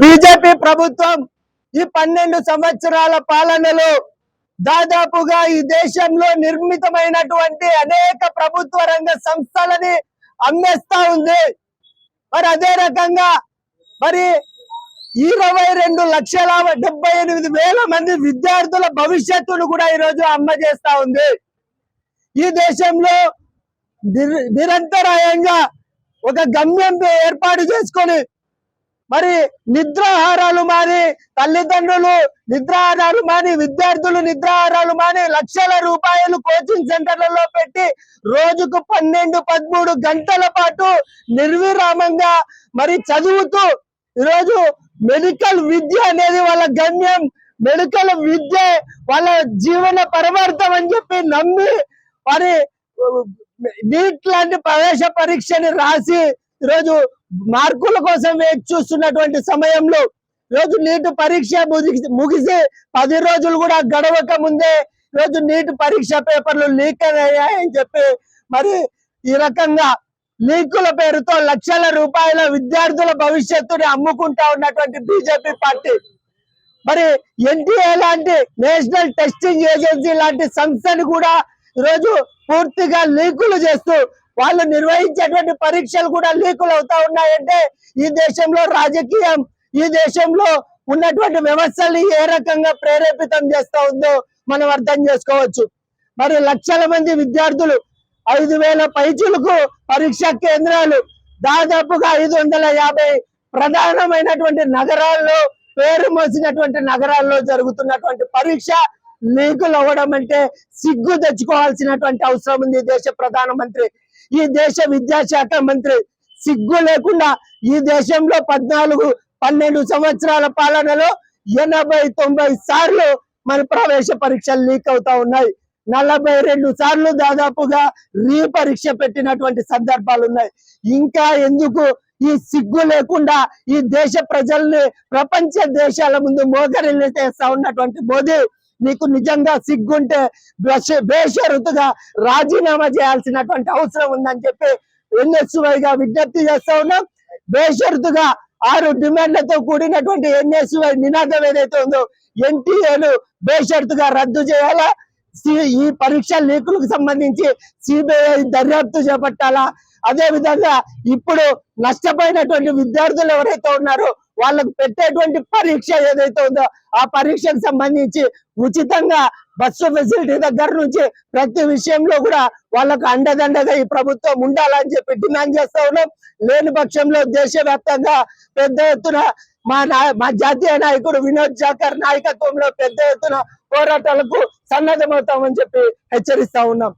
BJP ప్రభుత్వం ఈ 12 సంవత్సరాల పాలనలో దాదాపుగా ఈ దేశంలో నిర్మితమైనటువంటి అనేక ప్రభుత్వ రంగ సంస్థలని అమ్మేస్తా ఉంది. మరి అదే రకంగా మరి 22,78,000 మంది విద్యార్థుల భవిష్యత్తును కూడా ఈరోజు అమ్మ చేస్తా ఉంది. ఈ దేశంలో నిరంతరాయంగా ఒక గమ్యం ఏర్పాటు చేసుకొని మరి నిద్రాహారాలు మాని తల్లిదండ్రులు నిద్రాహారాలు మాని విద్యార్థులు నిద్రాహారాలు మాని లక్షల రూపాయలు కోచింగ్ సెంటర్లలో పెట్టి రోజుకు 12-13 గంటల పాటు నిర్విరామంగా మరి చదువుతూ ఈరోజు మెడికల్ విద్య అనేది వాళ్ళ గమ్యం, మెడికల్ విద్య వాళ్ళ జీవన పరమార్థం అని చెప్పి నమ్మి మరి నీట్ లాంటి ప్రవేశ పరీక్షని రాసి ఈరోజు మార్కుల కోసం వేచి చూస్తున్నటువంటి సమయంలో ఈరోజు నీట్ పరీక్ష ముగిసి 10 రోజులు కూడా గడవక ముందే ఈరోజు నీట్ పరీక్ష పేపర్లు లీక్ అయ్యాయని చెప్పి మరి ఈ రకంగా లీకుల పేరుతో లక్షల రూపాయల విద్యార్థుల భవిష్యత్తుని అమ్ముకుంటా ఉన్నటువంటి బీజేపీ పార్టీ మరి ఎన్టీఏ లాంటి నేషనల్ టెస్టింగ్ ఏజెన్సీ లాంటి సంస్థని కూడా ఈరోజు పూర్తిగా లీకులు చేస్తూ వాళ్ళు నిర్వహించేటువంటి పరీక్షలు కూడా లీకులు అవుతా ఉన్నాయంటే ఈ దేశంలో రాజకీయం, ఈ దేశంలో ఉన్నటువంటి వ్యవస్థల్ని ఏ రకంగా ప్రేరేపితం చేస్తా ఉందో మనం అర్థం చేసుకోవచ్చు. మరి లక్షల మంది విద్యార్థులు 5,000 పైచులకు పరీక్షా కేంద్రాలు దాదాపుగా 550 ప్రధానమైనటువంటి నగరాల్లో పేరు మోసినటువంటి నగరాల్లో జరుగుతున్నటువంటి పరీక్ష లీకులు అవ్వడం అంటే సిగ్గు తెచ్చుకోవాల్సినటువంటి అవసరం ఉంది. దేశ ప్రధానమంత్రి, ఈ దేశ విద్యాశాఖ మంత్రి సిగ్గు లేకుండా ఈ దేశంలో 14-12 సంవత్సరాల పాలనలో 80-90 సార్లు మన ప్రవేశ పరీక్షలు లీక్ అవుతా ఉన్నాయి. 42 సార్లు దాదాపుగా రీపరీక్ష పెట్టినటువంటి సందర్భాలు ఉన్నాయి. ఇంకా ఎందుకు ఈ సిగ్గు లేకుండా ఈ దేశ ప్రజల్ని ప్రపంచ దేశాల ముందు మోకరిల్లేస్తా ఉన్నటువంటి మోదీ, నీకు నిజంగా సిగ్గుంటే బేషరతుగా రాజీనామా చేయాల్సినటువంటి అవసరం ఉందని చెప్పి ఎన్ఎస్యుఐగా విజ్ఞప్తి చేస్తా ఉన్నాం. బేషరతుగా 6 డిమాండ్లతో కూడినటువంటి ఎన్ఎస్యుఐ నినాదం ఏదైతే ఉందో ఎన్టీఏను బేషరతుగా రద్దు చేయాలా, ఈ పరీక్ష లీకులకు సంబంధించి సిబిఐ దర్యాప్తు చేపట్టాలా, అదే విధంగా ఇప్పుడు నష్టపోయినటువంటి విద్యార్థులు ఎవరైతే ఉన్నారో వాళ్ళకు పెట్టేటువంటి పరీక్ష ఏదైతే ఉందో ఆ పరీక్షకు సంబంధించి ఉచితంగా బస్సు ఫెసిలిటీ దగ్గర నుంచి ప్రతి విషయంలో కూడా వాళ్ళకు అండదండగా ఈ ప్రభుత్వం ఉండాలని చెప్పి డిమాండ్ చేస్తా ఉన్నాం. లేని పక్షంలో దేశవ్యాప్తంగా పెద్ద ఎత్తున మా జాతీయ నాయకుడు వినోద్ జాకర్ నాయకత్వంలో పెద్ద ఎత్తున పోరాటాలకు సన్నద్ధమవుతామని చెప్పి హెచ్చరిస్తా ఉన్నాం.